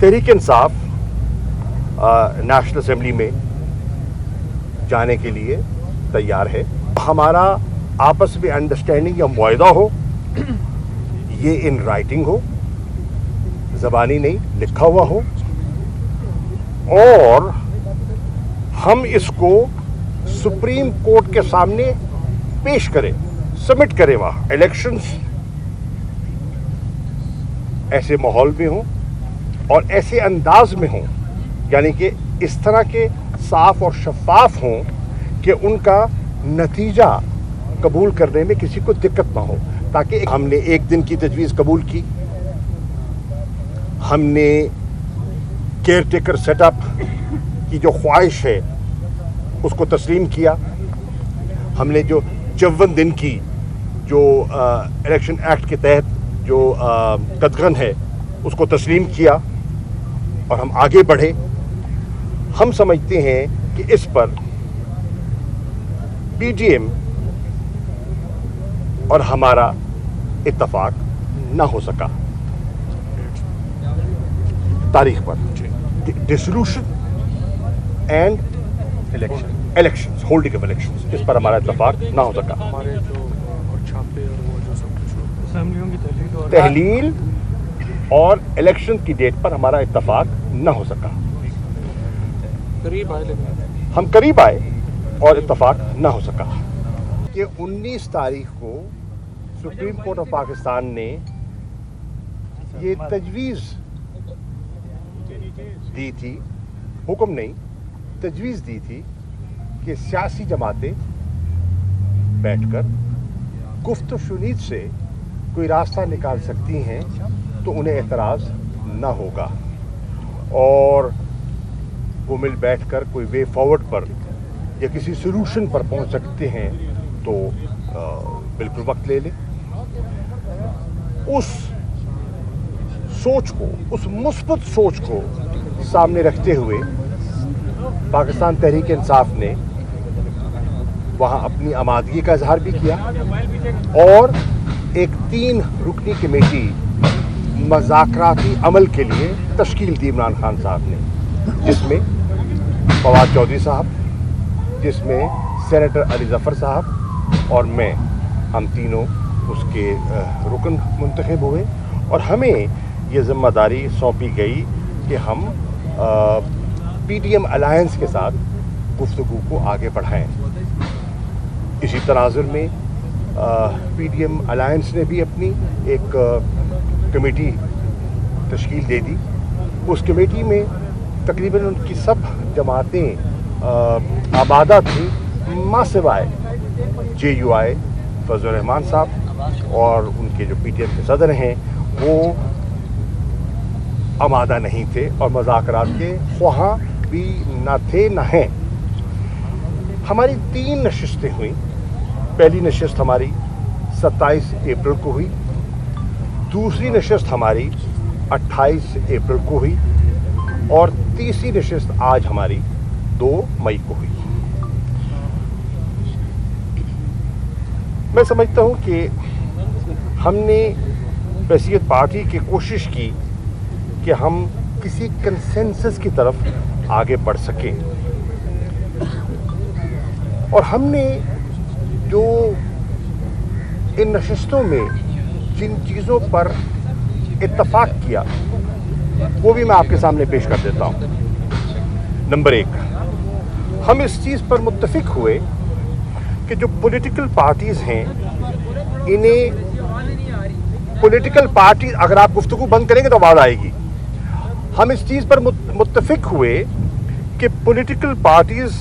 Tehreek Insaf national assembly में जाने के लिए तैयार है। हमारा आपस में अंडरस्टैंडिंग या मुआहदा हो, ये इन राइटिंग हो, ज़बानी नहीं लिखा हुआ हो, और हम इसको सुप्रीम कोर्ट के सामने पेश करें, सबमिट करें। वहाँ इलेक्शंस ऐसे माहौल में हों और ऐसे अंदाज में हों, यानी कि इस तरह के साफ और शफाफ हों कि उनका नतीजा कबूल करने में किसी को दिक्कत ना हो। ताकि हमने एक दिन की तजवीज़ कबूल की, हमने केयर टेकर सेटअप की जो ख्वाहिश है उसको तस्लीम किया, हमने जो 54 दिन की जो इलेक्शन एक्ट के तहत जो कदगन है उसको तस्लीम किया और हम आगे बढ़े। हम समझते हैं कि इस पर पीडीएम और हमारा इत्तफाक ना हो सका तारीख पर। Dissolution and elections, holding of elections, इस पर हमारा इत्तफाक ना हो सका। हमारे जो और छापे और वो जो सब कुछ असेंबलियों की तहलील और इलेक्शन की डेट पर हमारा इत्तफाक ना हो सका। करीब आए, लेकिन हम करीब आए और इत्तफाक ना हो सका। कि 19 तारीख को सुप्रीम कोर्ट ऑफ पाकिस्तान ने ये तजवीज़ दी थी, हुक्म नहीं, तजवीज़ दी थी कि सियासी जमातें बैठकर गुफ्त शुनीद से कोई रास्ता निकाल सकती हैं तो उन्हें एतराज़ ना होगा, और वो मिल बैठकर कोई वे फॉरवर्ड पर या किसी सोल्यूशन पर पहुंच सकते हैं तो बिल्कुल वक्त ले लें। उस सोच को, उस मुस्बत सोच को सामने रखते हुए पाकिस्तान तहरीक इंसाफ ने वहाँ अपनी आमादगी का इजहार भी किया और एक 3 रुकनी कमेटी मज़ाकराती अमल के लिए तश्कील दी इमरान खान साहब ने, जिसमें फवाद चौधरी साहब, जिसमें सेनेटर अली ज़फ़र साहब और मैं, हम तीनों उसके रुकन मुंतखब हुए और हमें ये ज़िम्मेदारी सौंपी गई कि हम पीडीएम अलायंस के साथ गुफ्तगू को आगे बढ़ाएं। इसी तनाजुर में पीडीएम अलायंस ने भी अपनी एक कमेटी तश्कील दे दी। उस कमेटी में तकरीबन उनकी सब जमातें आबादा थी, मां सिवाय JUI फजल रहमान साहब और उनके जो पीटीएम के सदर हैं वो आमादा नहीं थे और मज़ाकरात के ख्वाहां भी ना थे ना हैं। हमारी 3 नशिस्तें हुई। पहली नशिस्त हमारी 27 अप्रैल को हुई, दूसरी नशिस्त हमारी 28 अप्रैल को हुई और तीसरी नशिस्त आज हमारी 2 मई को हुई। मैं समझता हूं कि हमने बहसीत पार्टी की कोशिश की कि हम किसी कंसेंसस की तरफ आगे बढ़ सकें और हमने जो इन नशिस्तों में जिन चीज़ों पर इत्तफाक किया वो भी मैं आपके सामने पेश कर देता हूँ। नंबर 1, हम इस चीज़ पर मुत्तफिक हुए कि जो पॉलिटिकल पार्टीज़ हैं, इन्हें पॉलिटिकल पार्टी, अगर आप गुफ्तगू बंद करेंगे तो आवाज़ आएगी। हम इस चीज़ पर मुत्तफिक हुए कि पॉलिटिकल पार्टीज़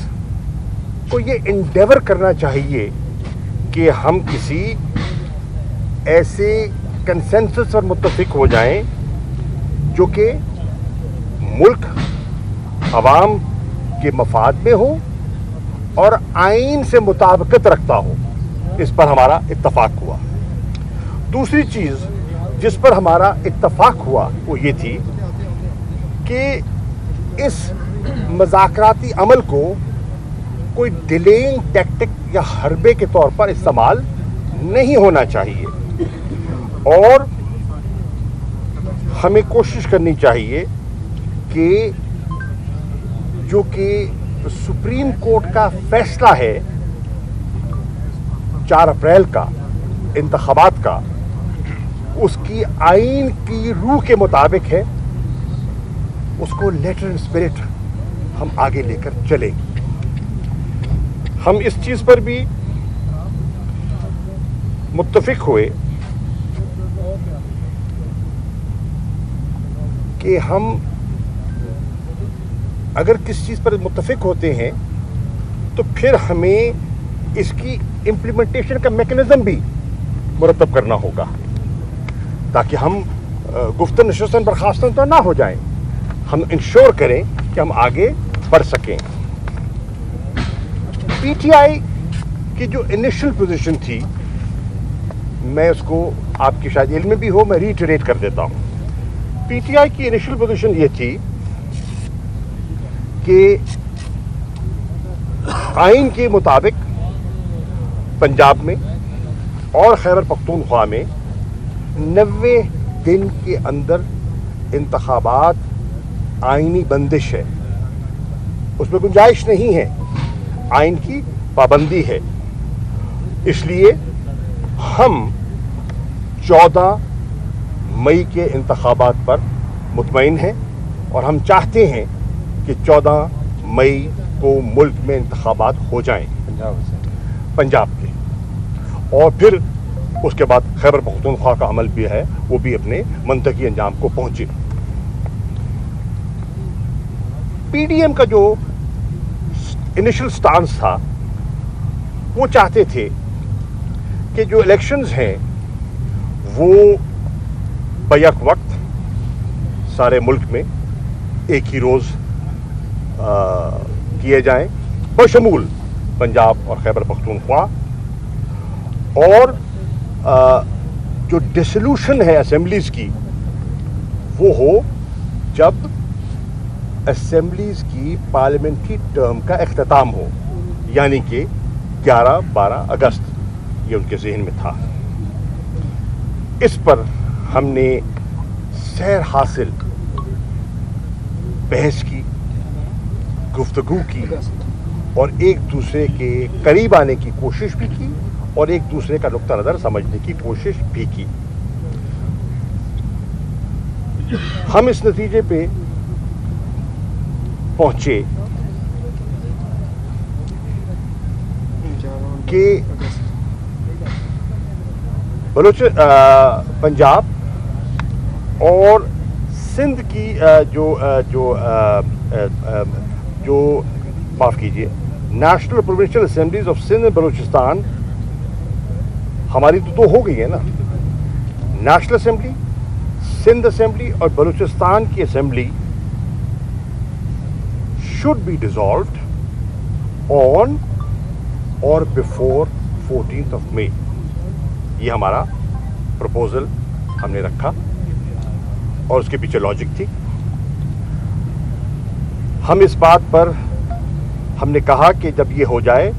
को ये इंडेवर करना चाहिए कि हम किसी ऐसे कंसेंसस पर मुत्तफिक हो जाएं जो कि मुल्क अवाम के मफाद में हो और आइन से मुताबिकत रखता हो। इस पर हमारा इत्तफाक हुआ। दूसरी चीज़ जिस पर हमारा इत्तफाक हुआ वो ये थी कि इस मज़ाकराती अमल को कोई डिलेइंग टैक्टिक या हरबे के तौर पर इस्तेमाल नहीं होना चाहिए और हमें कोशिश करनी चाहिए कि जो कि सुप्रीम कोर्ट का फैसला है 4 अप्रैल का इंतखाबात का, उसकी आइन की रूह के मुताबिक है, उसको लेटर एंड स्पिरिट हम आगे लेकर चलें। हम इस चीज पर भी मुत्तफिक हुए कि हम अगर किस चीज पर मुत्तफिक होते हैं तो फिर हमें इसकी इम्प्लीमेंटेशन का मैकेनिज्म भी मुरतब करना होगा, ताकि हम गुफ्तन नशस्तन बर्खास्तन तो ना हो जाएं, हम इंश्योर करें कि हम आगे बढ़ सकें। पीटीआई की जो इनिशियल पोजीशन थी, मैं उसको आपकी शायद इल्म में भी हो, मैं रीइटरेट कर देता हूं। पीटीआई की इनिशियल पोजीशन ये थी कि आइन के मुताबिक पंजाब में और खैबर पख्तूनख्वा में 90 दिन के अंदर इंतखाबात आइनी बंदिश है, उसमें गुंजाइश नहीं है, आइन की पाबंदी है। इसलिए हम 14 मई के इंतखाबात पर मुतमईन हैं और हम चाहते हैं कि 14 मई को मुल्क में इंतखाबात हो जाएं पंजाब के, और फिर उसके बाद खैबर पख्तूनख्वा का अमल भी है, वो भी अपने मंतकी अंजाम को पहुंचे। पीडीएम का जो इनिशियल स्टांस था, वो चाहते थे कि जो इलेक्शंस हैं वो बैक वक्त सारे मुल्क में एक ही रोज किए जाएं, बशमूल पंजाब और खैबर पख्तूनख्वा, और जो डिसोल्यूशन है असेंबलीज की वो हो जब असेंबलीज की पार्लियामेंट्री टर्म का इख्तिताम हो, यानी कि 11-12 अगस्त, ये उनके जहन में था। इस पर हमने सैर हासिल बहस की, गुफ्तगू की और एक दूसरे के करीब आने की कोशिश भी की और एक दूसरे का नुक्ता नज़र समझने की कोशिश भी की। हम इस नतीजे पे पहुंचे कि पंजाब और सिंध की जो माफ कीजिए, national provincial assemblies of Sindh and Balochistan हमारी तो 2 हो गई है ना। नेशनल असेंबली, सिंध असेंबली और बलूचिस्तान की assembly should be dissolved on or before 14th of May। ये हमारा प्रपोजल हमने रखा और उसके पीछे लॉजिक थी। हम इस बात पर हमने कहा कि जब ये हो जाए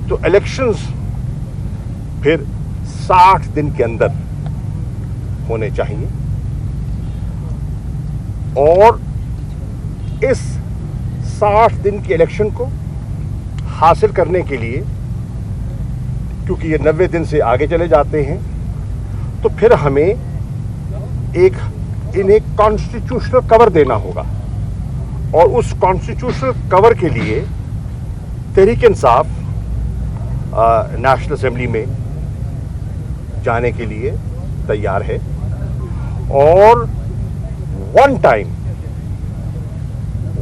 तो इलेक्शंस फिर 60 दिन के अंदर होने चाहिए, और इस 60 दिन के इलेक्शन को हासिल करने के लिए, क्योंकि ये 90 दिन से आगे चले जाते हैं, तो फिर हमें इन्हें कॉन्स्टिट्यूशनल कवर देना होगा, और उस कॉन्स्टिट्यूशनल कवर के लिए तहरीक इंसाफ नेशनल असेंबली में जाने के लिए तैयार है, और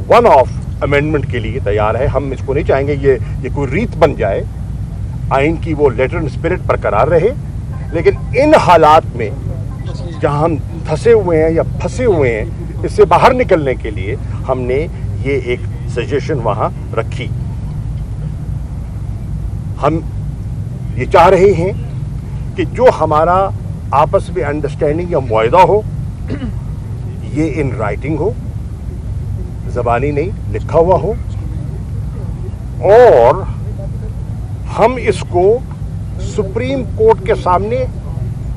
वन ऑफ अमेंडमेंट के लिए तैयार है। हम इसको नहीं चाहेंगे ये कोई रीत बन जाए, आइन की वो लेटर एंड स्पिरिट बरकरार रहे, लेकिन इन हालात में जहां हम फंसे हुए हैं या फंसे हुए हैं, इससे बाहर निकलने के लिए हमने ये एक सजेशन वहां रखी। हम ये चाह रहे हैं कि जो हमारा आपस में अंडरस्टैंडिंग या मुआहदा हो, ये इन राइटिंग हो, ज़बानी नहीं, लिखा हुआ हो, और हम इसको सुप्रीम कोर्ट के सामने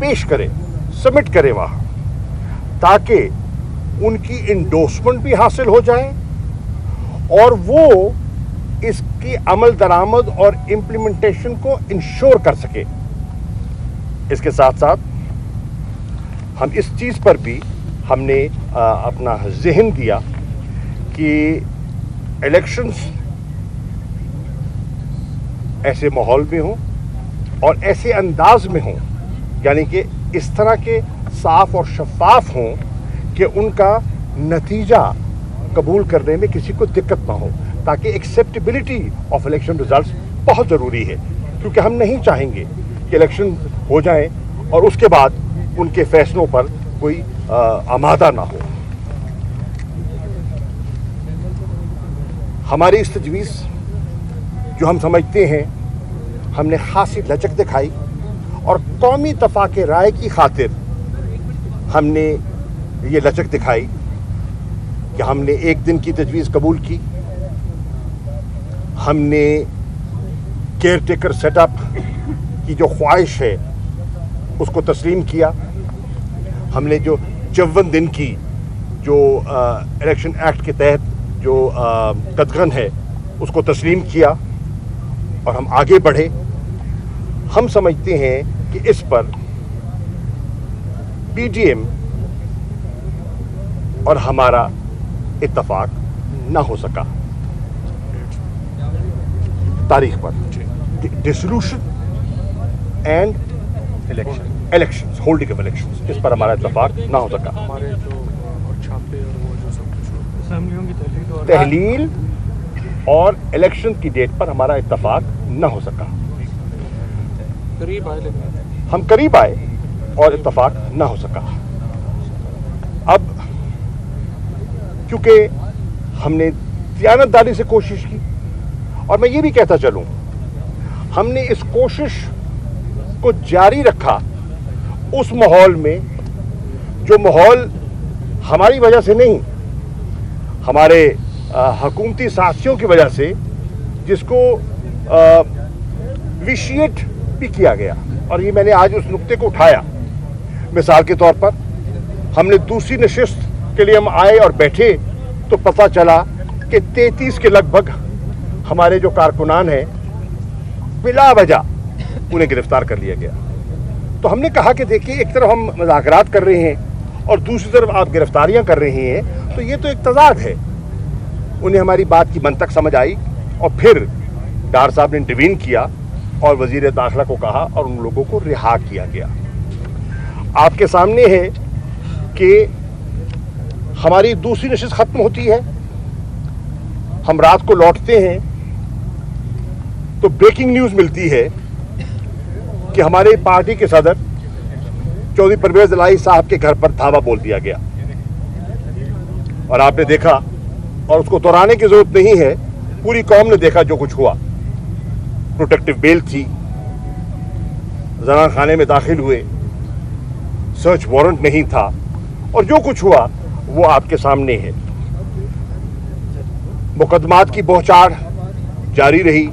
पेश करें, सबमिट करें वहाँ, ताकि उनकी इंडोर्समेंट भी हासिल हो जाए और वो इसकी अमल दरामद और इम्प्लीमेंटेशन को इंश्योर कर सके। इसके साथ साथ हम इस चीज़ पर भी हमने अपना जहन दिया कि इलेक्शंस ऐसे माहौल में हों और ऐसे अंदाज में हों, यानी कि इस तरह के साफ और शफाफ हों कि उनका नतीजा कबूल करने में किसी को दिक्कत ना हो, ताकि एक्सेप्टेबिलिटी ऑफ इलेक्शन रिजल्ट्स बहुत ज़रूरी है, क्योंकि हम नहीं चाहेंगे कि इलेक्शन हो जाए और उसके बाद उनके फैसलों पर कोई आमादा ना हो। हमारी इस तजवीज़ जो हम समझते हैं हमने खासी लचक दिखाई और कौमी तफाक राय की खातिर हमने ये लचक दिखाई कि हमने एक दिन की तजवीज़ कबूल की, हमने केयर टेकर सेटअप की जो ख्वाहिश है उसको तस्लीम किया, हमने जो 54 दिन की जो इलेक्शन एक्ट के तहत जो कदगन है उसको तस्लीम किया और हम आगे बढ़े। हम समझते हैं कि इस पर पीडीएम और हमारा इत्तफाक ना हो सका तारीख पर। Dissolution and elections, holding of elections, इस पर हमारा इत्तफाक ना हो सका। हमारे जो और छापे और वो जो सब कुछ असेंबलियों की तहलील और इलेक्शन की डेट पर हमारा इत्तफाक न हो सका। करीब आए, लेकिन हम करीब आए और इत्तफाक न हो सका। अब क्योंकि हमने दियानतदारी से कोशिश की, और मैं ये भी कहता चलूं, हमने इस कोशिश को जारी रखा उस माहौल में जो माहौल हमारी वजह से नहीं, हमारे हुकूमती साथियों की वजह से, जिसको विशिएट भी किया गया। और ये मैंने आज उस नुक्ते को उठाया। मिसाल के तौर पर हमने दूसरी नशिस्त के लिए हम आए और बैठे तो पता चला कि 33 के लगभग हमारे जो कारकुनान हैं बिला वजह उन्हें गिरफ्तार कर लिया गया। तो हमने कहा कि देखिए, एक तरफ हम मुज़ाकरात कर रहे हैं और दूसरी तरफ आप गिरफ्तारियां कर रहे हैं, तो ये तो एक तज़ाद है। उन्हें हमारी बात की मंतक समझ आई और फिर डार साहब ने इंटरवीन किया और वजीर दाखिला को कहा और उन लोगों को रिहा किया गया। आपके सामने है कि हमारी दूसरी नशिस्त खत्म होती है, हम रात को लौटते हैं तो ब्रेकिंग न्यूज मिलती है कि हमारे पार्टी के सदर चौधरी परवेज इलाही साहब के घर पर धावा बोल दिया गया। और आपने देखा, और उसको दोहराने की जरूरत नहीं है, पूरी कौम ने देखा जो कुछ हुआ। प्रोटेक्टिव बेल थी, जना खाने में दाखिल हुए, सर्च वारंट नहीं था, और जो कुछ हुआ वो आपके सामने है। मुकदमात की बौछार जारी रही,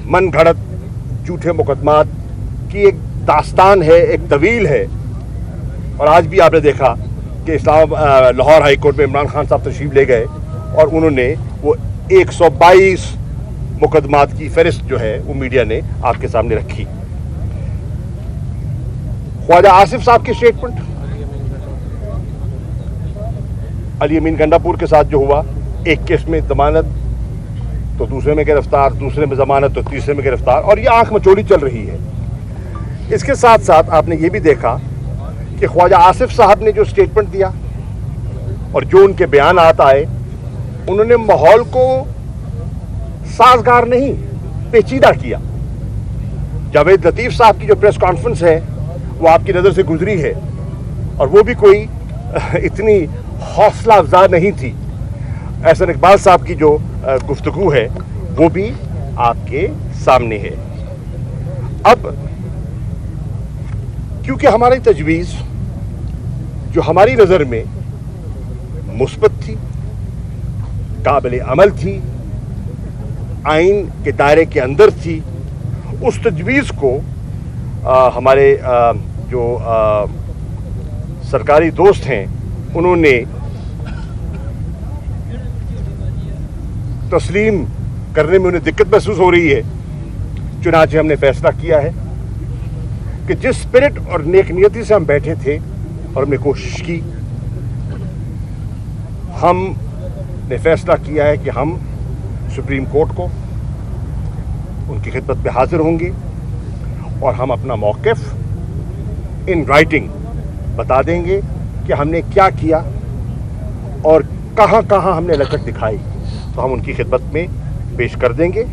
मन घड़त झूठे मुकदमात की एक दास्तान है, एक तवील है। और आज भी आपने देखा कि लाहौर हाई कोर्ट में इमरान खान साहब तशरीफ ले गए और उन्होंने वो 122 मुकदमात की फहरिस्त जो है वो मीडिया ने आपके सामने रखी। ख्वाजा आसिफ साहब की स्टेटमेंट, अली अमीन गंडापुर के साथ जो हुआ, एक केस में जमानत तो दूसरे में गिरफ्तार, दूसरे में जमानत तो तीसरे में गिरफ्तार, और ये आंख मचोली चल रही है। इसके साथ साथ आपने ये भी देखा कि ख्वाजा आसिफ साहब ने जो स्टेटमेंट दिया और जो उनके बयानात आए, उन्होंने माहौल को साजगार नहीं, पेचीदा किया। जावेद लतीफ़ साहब की जो प्रेस कॉन्फ्रेंस है वो आपकी नज़र से गुजरी है, और वो भी कोई इतनी हौसला अफजा नहीं थी। एहसन इकबाल साहब की जो गुफ्तगू है वो भी आपके सामने है। अब क्योंकि हमारी तजवीज़ जो हमारी नज़र में मुस्बत थी, काबिल अमल थी, आइन के दायरे के अंदर थी, उस तजवीज़ को हमारे जो सरकारी दोस्त हैं उन्होंने तस्लीम करने में उन्हें दिक्कत महसूस हो रही है, चुनांचे हमने फैसला किया है कि जिस स्पिरिट और नेक नियति से हम बैठे थे और हमने कोशिश की, हमने फैसला किया है कि हम सुप्रीम कोर्ट को उनकी खिदमत में हाजिर होंगे और हम अपना मौक़िफ़ इन राइटिंग बता देंगे कि हमने क्या किया और कहाँ कहाँ हमने लचक दिखाई, तो हम उनकी खिदमत में पेश कर देंगे।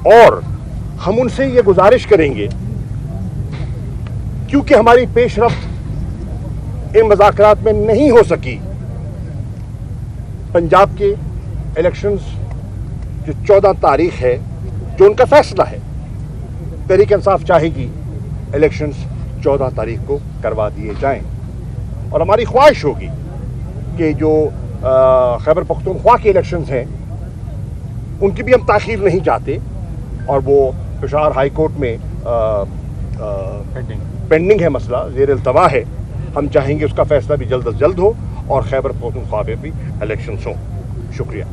और हम उनसे ये गुजारिश करेंगे, क्योंकि हमारी पेशरफ्त इन मुज़ाकरात में नहीं हो सकी, पंजाब के इलेक्शंस जो 14 तारीख है, जो उनका फैसला है, तहरीक इंसाफ चाहेगी इलेक्शंस 14 तारीख को करवा दिए जाएं। और हमारी ख्वाहिश होगी कि जो खैबर पख्तूनख्वा के इलेक्शंस हैं उनकी भी हम ताख़ीर नहीं चाहते, और वो पेशावर हाई कोर्ट में पेंडिंग है, मसला ज़ेर इल्तवा है। हम चाहेंगे उसका फैसला भी जल्द अज जल्द हो और खैबर पख्तूनख्वा में भी इलेक्शंस हों। शुक्रिया।